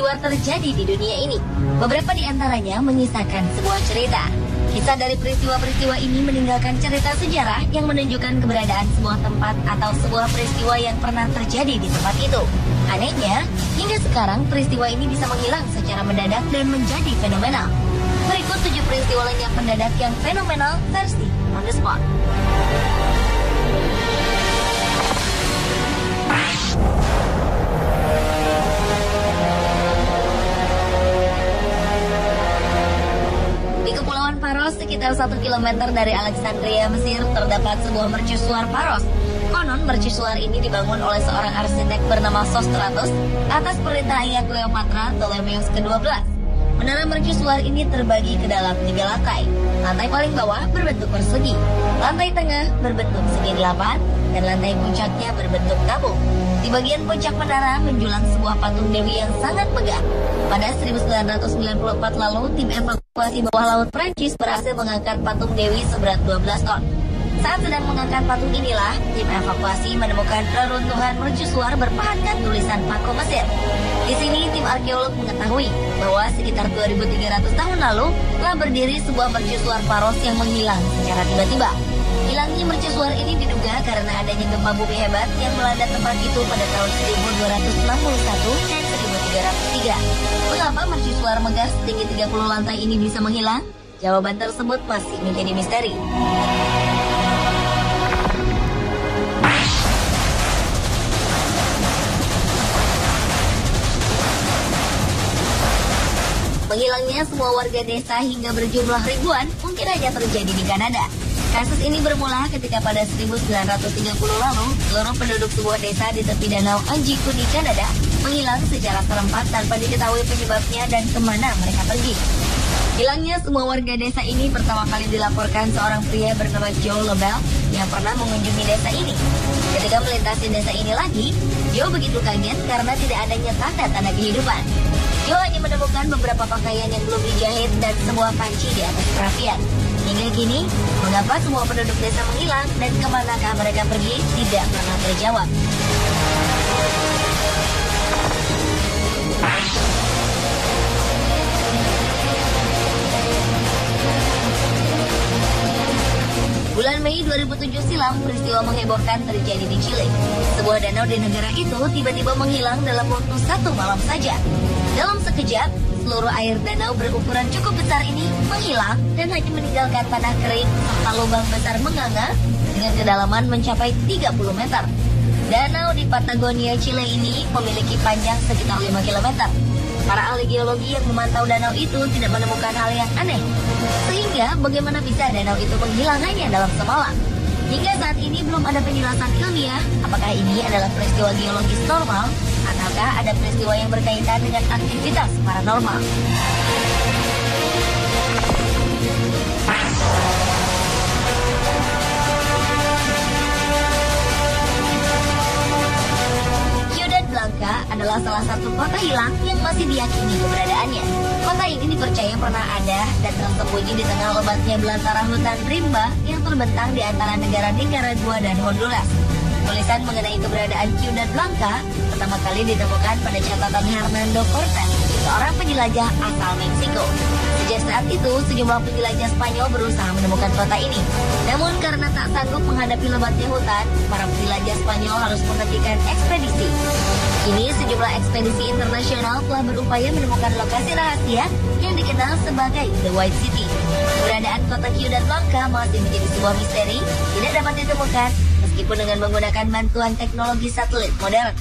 peristiwa terjadi di dunia ini. Beberapa di antaranya menyisakan sebuah cerita. Kisah dari peristiwa-peristiwa ini meninggalkan cerita sejarah yang menunjukkan keberadaan sebuah tempat atau sebuah peristiwa yang pernah terjadi di tempat itu. Anehnya, hingga sekarang peristiwa ini bisa menghilang secara mendadak dan menjadi fenomenal. Berikut 7 peristiwa lenyap mendadak yang fenomenal versi On The Spot. Di Kepulauan Paros, sekitar 1 km dari Alexandria, Mesir, terdapat sebuah mercusuar Paros. Konon, mercusuar ini dibangun oleh seorang arsitek bernama Sostratus atas perintah ayah Cleopatra Ptolemeus ke-12. Menara mercusuar ini terbagi ke dalam 3 lantai. Lantai paling bawah berbentuk persegi, lantai tengah berbentuk segi 8, dan lantai puncaknya berbentuk tabung. Di bagian puncak menara menjulang sebuah patung dewi yang sangat megah. Pada 1994 lalu, tim evakuasi bawah laut Prancis berhasil mengangkat patung dewi seberat 12 ton. Saat sedang mengangkat patung inilah, tim evakuasi menemukan reruntuhan mercusuar berpahatkan tulisan Paku Mesir. Di sini, tim arkeolog mengetahui bahwa sekitar 2.300 tahun lalu telah berdiri sebuah mercusuar Paros yang menghilang secara tiba-tiba. Hilangnya mercusuar ini diduga karena adanya gempa bumi hebat yang melanda tempat itu pada tahun 1261 dan 1303. Mengapa mercusuar megah setinggi 30 lantai ini bisa menghilang? Jawaban tersebut masih menjadi misteri. Menghilangnya semua warga desa hingga berjumlah ribuan mungkin hanya terjadi di Kanada. Kasus ini bermula ketika pada 1930 lalu, seluruh penduduk sebuah desa di tepi danau Onjiku di Kanada menghilang secara serempak tanpa diketahui penyebabnya dan kemana mereka pergi. Hilangnya semua warga desa ini pertama kali dilaporkan seorang pria bernama Joe Lobel yang pernah mengunjungi desa ini. Ketika melintasi desa ini lagi, Joe begitu kaget karena tidak adanya tanda-tanda kehidupan. Joe hanya menemukan beberapa pakaian yang belum dijahit dan sebuah panci di atas perapian. Hingga kini, mengapa semua penduduk desa menghilang dan kemanakah mereka pergi tidak pernah terjawab. Bulan Mei 2007 silam, peristiwa menghebohkan terjadi di Chile. Sebuah danau di negara itu tiba-tiba menghilang dalam waktu 1 malam saja. Dalam sekejap, seluruh air danau berukuran cukup besar ini menghilang dan hanya meninggalkan tanah kering serta lubang besar menganga dengan kedalaman mencapai 30 meter. Danau di Patagonia, Chile ini memiliki panjang sekitar 5 km. Para ahli geologi yang memantau danau itu tidak menemukan hal yang aneh. Sehingga bagaimana bisa danau itu menghilang hanya dalam semalam? Hingga saat ini belum ada penjelasan ilmiah apakah ini adalah peristiwa geologis normal ataukah ada peristiwa yang berkaitan dengan aktivitas paranormal. Ciudad Blanca adalah salah satu kota hilang yang masih diyakini keberadaannya. Kota ini dipercaya pernah ada dan tersembunyi di tengah lebatnya belantara hutan rimba yang terbentang di antara negara Nicaragua dan Honduras. Tulisan mengenai keberadaan Ciudad Blanca pertama kali ditemukan pada catatan Hernando Cortés, seorang penjelajah asal Meksiko. Sejak saat itu, sejumlah penjelajah Spanyol berusaha menemukan kota ini. Namun karena tak sanggup menghadapi lebatnya hutan, para penjelajah Spanyol harus menghentikan ekspedisi. Kini sejumlah ekspedisi internasional telah berupaya menemukan lokasi rahasia yang dikenal sebagai The White City. Keberadaan kota Ciudad Blanca masih menjadi sebuah misteri, tidak dapat ditemukan meskipun dengan menggunakan bantuan teknologi satelit modern.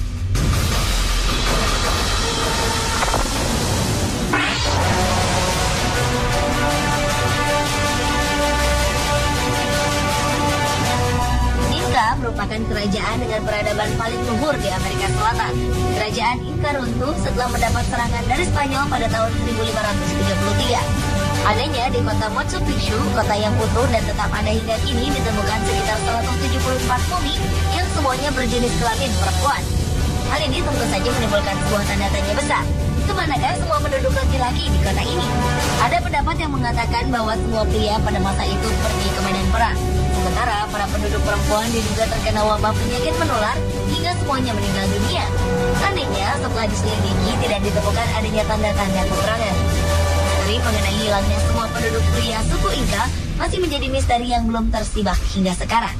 Inca merupakan kerajaan dengan peradaban paling luhur di Amerika Selatan. Kerajaan Inca runtuh setelah mendapat serangan dari Spanyol pada tahun 1533. Adanya di kota Machu Picchu, kota yang utuh dan tetap ada hingga kini, ditemukan sekitar 174 mumi yang semuanya berjenis kelamin perempuan. Hal ini tentu saja menimbulkan sebuah tanda tanya besar. Kemanakah semua penduduk laki-laki di kota ini? Ada pendapat yang mengatakan bahwa semua pria pada masa itu pergi ke medan perang. Sementara Sementara para penduduk perempuan diduga terkena wabah penyakit menular hingga semuanya meninggal dunia. Anehnya, setelah diselidiki tidak ditemukan adanya tanda-tanda peperangan. Misteri mengenai hilangnya semua penduduk pria suku Inca masih menjadi misteri yang belum tersibak hingga sekarang.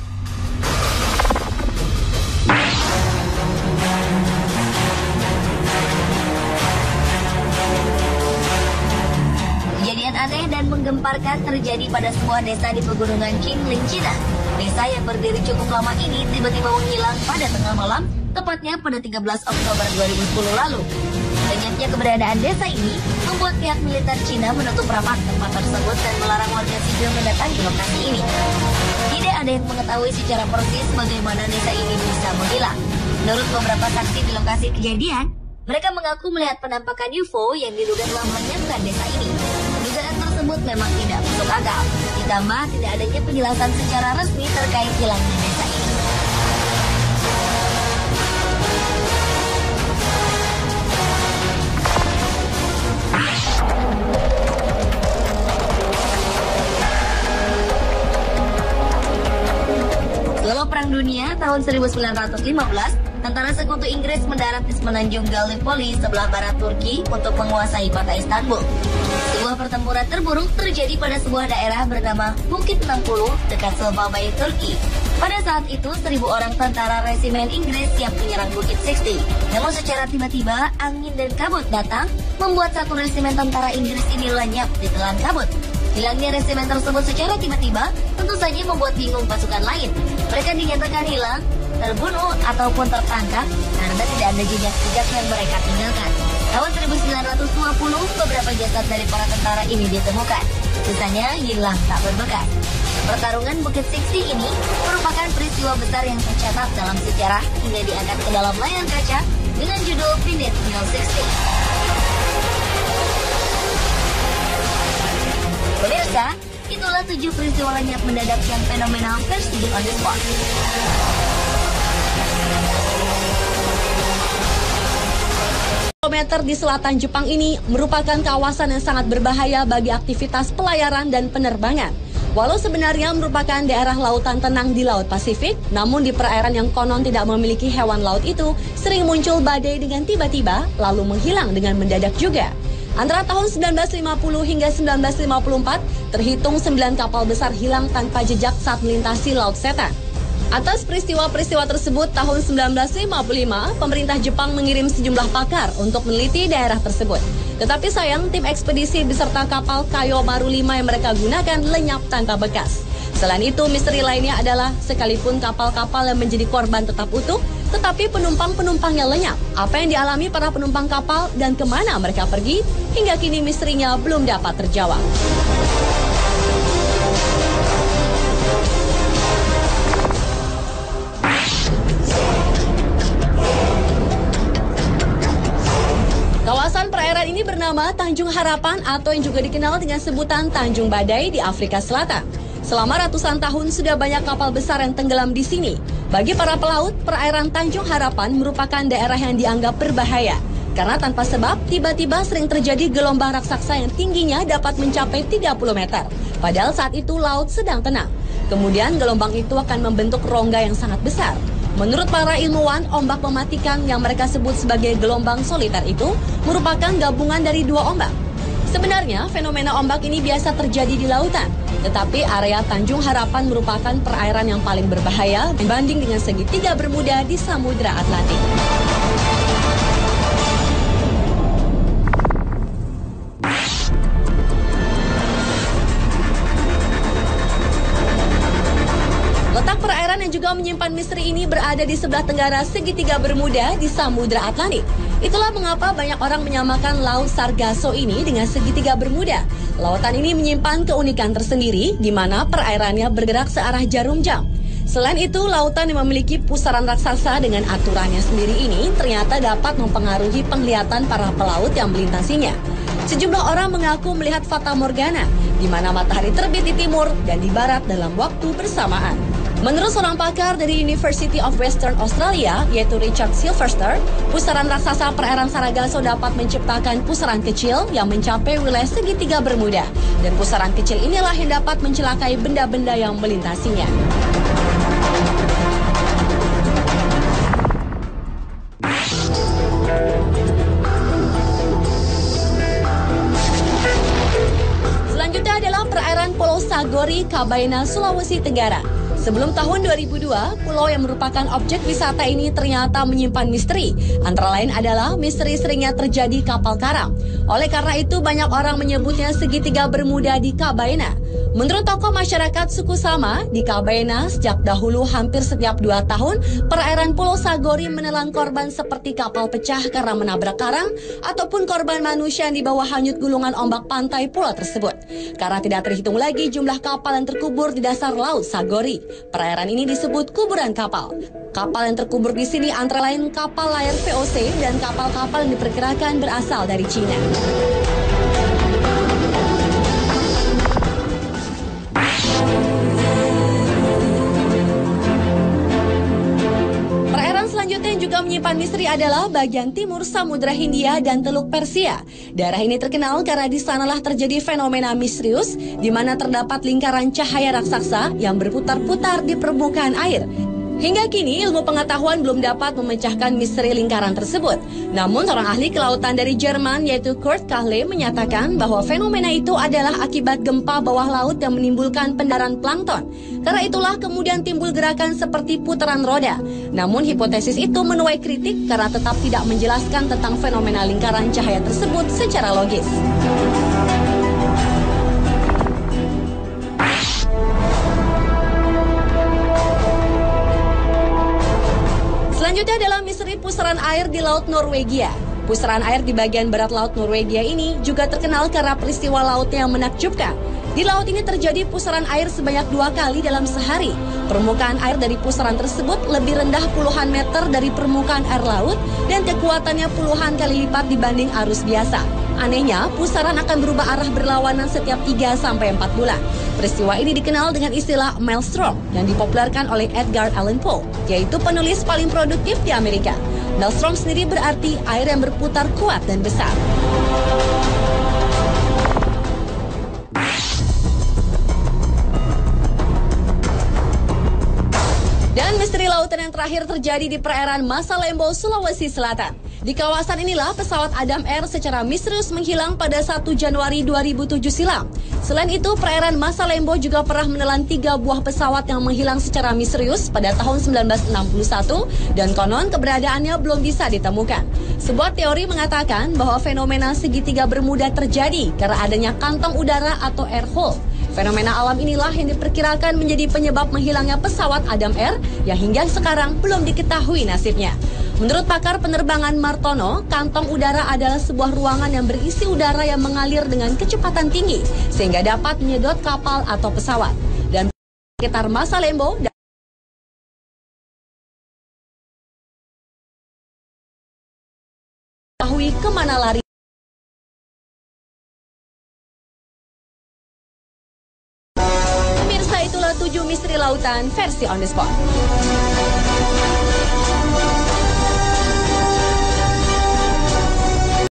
Kejadian aneh dan menggemparkan terjadi pada sebuah desa di pegunungan Qingling, Cina. Desa yang berdiri cukup lama ini tiba-tiba menghilang pada tengah malam, tepatnya pada 13 Oktober 2010 lalu. Lenyapnya keberadaan desa ini membuat pihak militer Cina menutup rapat tempat tersebut dan melarang warga sipil mendatangi lokasi ini. Tidak ada yang mengetahui secara persis bagaimana desa ini bisa menghilang. Menurut beberapa saksi di lokasi kejadian, mereka mengaku melihat penampakan UFO yang diduga telah melenyapkan desa ini. Dugaan tersebut memang tidak masuk akal, ditambah tidak adanya penjelasan secara resmi terkait hilangnya desa ini. Setelah Perang Dunia tahun 1915, tentara sekutu Inggris mendarat di semenanjung Gallipoli sebelah barat Turki untuk menguasai kota Istanbul. Sebuah pertempuran terburuk terjadi pada sebuah daerah bernama Bukit 60 dekat Surabaya, Turki. Pada saat itu, 1.000 orang tentara resimen Inggris siap menyerang Bukit 60. Namun secara tiba-tiba, angin dan kabut datang, membuat satu resimen tentara Inggris ini lenyap di telan kabut. Hilangnya resimen tersebut secara tiba-tiba tentu saja membuat bingung pasukan lain. Mereka dinyatakan hilang, terbunuh, ataupun tertangkap karena tidak ada jejak-jejak yang mereka tinggalkan. Tahun 1920, beberapa jasad dari para tentara ini ditemukan. Sisanya hilang tak berbekas. Pertarungan Bukit 60 ini merupakan peristiwa besar yang tercatat dalam sejarah hingga diangkat ke dalam layar kaca dengan judul Beneath Hill 60. Pemirsa, itulah 7 peristiwa lenyap mendadak yang fenomenal versi On The Spot. Kilometer di selatan Jepang ini merupakan kawasan yang sangat berbahaya bagi aktivitas pelayaran dan penerbangan. Walau sebenarnya merupakan daerah lautan tenang di Laut Pasifik, namun di perairan yang konon tidak memiliki hewan laut itu sering muncul badai dengan tiba-tiba lalu menghilang dengan mendadak juga. Antara tahun 1950 hingga 1954, terhitung 9 kapal besar hilang tanpa jejak saat melintasi Laut Setan. Atas peristiwa-peristiwa tersebut, tahun 1955, pemerintah Jepang mengirim sejumlah pakar untuk meneliti daerah tersebut. Tetapi sayang, tim ekspedisi beserta kapal Kayomaru 5 yang mereka gunakan lenyap tanpa bekas. Selain itu, misteri lainnya adalah sekalipun kapal-kapal yang menjadi korban tetap utuh, tetapi penumpang-penumpangnya lenyap. Apa yang dialami para penumpang kapal dan kemana mereka pergi, hingga kini misterinya belum dapat terjawab. Kawasan perairan ini bernama Tanjung Harapan atau yang juga dikenal dengan sebutan Tanjung Badai di Afrika Selatan. Selama ratusan tahun sudah banyak kapal besar yang tenggelam di sini. Bagi para pelaut, perairan Tanjung Harapan merupakan daerah yang dianggap berbahaya. Karena tanpa sebab, tiba-tiba sering terjadi gelombang raksasa yang tingginya dapat mencapai 30 meter. Padahal saat itu laut sedang tenang. Kemudian gelombang itu akan membentuk rongga yang sangat besar. Menurut para ilmuwan, ombak mematikan yang mereka sebut sebagai gelombang soliter itu merupakan gabungan dari 2 ombak. Sebenarnya, fenomena ombak ini biasa terjadi di lautan. Tetapi area Tanjung Harapan merupakan perairan yang paling berbahaya dibanding dengan segitiga Bermuda di Samudra Atlantik. Letak perairan yang juga menyimpan misteri ini berada di sebelah tenggara segitiga Bermuda di Samudra Atlantik. Itulah mengapa banyak orang menyamakan Laut Sargasso ini dengan segitiga Bermuda. Lautan ini menyimpan keunikan tersendiri di mana perairannya bergerak searah jarum jam. Selain itu, lautan yang memiliki pusaran raksasa dengan aturannya sendiri ini ternyata dapat mempengaruhi penglihatan para pelaut yang melintasinya. Sejumlah orang mengaku melihat fata morgana, di mana matahari terbit di timur dan di barat dalam waktu bersamaan. Menurut seorang pakar dari University of Western Australia, yaitu Richard Silverster, pusaran raksasa perairan Sargasso dapat menciptakan pusaran kecil yang mencapai wilayah segitiga Bermuda. Dan pusaran kecil inilah yang dapat mencelakai benda-benda yang melintasinya. Selanjutnya adalah perairan Pulau Sagori, Kabaena, Sulawesi Tenggara. Sebelum tahun 2002, pulau yang merupakan objek wisata ini ternyata menyimpan misteri. Antara lain adalah misteri seringnya terjadi kapal karam. Oleh karena itu, banyak orang menyebutnya segitiga Bermuda di Kabaena. Menurut tokoh masyarakat suku Sama, di Kabaena sejak dahulu hampir setiap 2 tahun, perairan Pulau Sagori menelan korban seperti kapal pecah karena menabrak karang, ataupun korban manusia yang dibawa hanyut gulungan ombak pantai pulau tersebut. Karena tidak terhitung lagi jumlah kapal yang terkubur di dasar laut Sagori. Perairan ini disebut kuburan kapal. Kapal yang terkubur di sini antara lain kapal layar VOC dan kapal-kapal yang diperkirakan berasal dari Cina. Selanjutnya yang juga menyimpan misteri adalah bagian timur Samudra Hindia dan Teluk Persia. Daerah ini terkenal karena di sanalah terjadi fenomena misterius di mana terdapat lingkaran cahaya raksasa yang berputar-putar di permukaan air. Hingga kini ilmu pengetahuan belum dapat memecahkan misteri lingkaran tersebut. Namun seorang ahli kelautan dari Jerman yaitu Kurt Kahle menyatakan bahwa fenomena itu adalah akibat gempa bawah laut yang menimbulkan pendarahan plankton. Karena itulah kemudian timbul gerakan seperti putaran roda. Namun hipotesis itu menuai kritik karena tetap tidak menjelaskan tentang fenomena lingkaran cahaya tersebut secara logis. Selanjutnya adalah misteri pusaran air di Laut Norwegia. Pusaran air di bagian barat Laut Norwegia ini juga terkenal karena peristiwa lautnya yang menakjubkan. Di laut ini terjadi pusaran air sebanyak 2 kali dalam sehari. Permukaan air dari pusaran tersebut lebih rendah puluhan meter dari permukaan air laut dan kekuatannya puluhan kali lipat dibanding arus biasa. Anehnya, pusaran akan berubah arah berlawanan setiap 3-4 bulan. Peristiwa ini dikenal dengan istilah maelstrom yang dipopulerkan oleh Edgar Allan Poe, yaitu penulis paling produktif di Amerika. Maelstrom sendiri berarti air yang berputar kuat dan besar. Dan misteri lautan yang terakhir terjadi di perairan Masalembo, Sulawesi Selatan. Di kawasan inilah pesawat Adam Air secara misterius menghilang pada 1 Januari 2007 silam. Selain itu, perairan Masalembo juga pernah menelan 3 buah pesawat yang menghilang secara misterius pada tahun 1961 dan konon keberadaannya belum bisa ditemukan. Sebuah teori mengatakan bahwa fenomena segitiga Bermuda terjadi karena adanya kantong udara atau air hole. Fenomena alam inilah yang diperkirakan menjadi penyebab menghilangnya pesawat Adam Air yang hingga sekarang belum diketahui nasibnya. Menurut pakar penerbangan Martono, kantong udara adalah sebuah ruangan yang berisi udara yang mengalir dengan kecepatan tinggi sehingga dapat menyedot kapal atau pesawat. Dan sekitar Masalembo ketahui kemana lari. Pemirsa, itulah 7 misteri lautan versi On The Spot.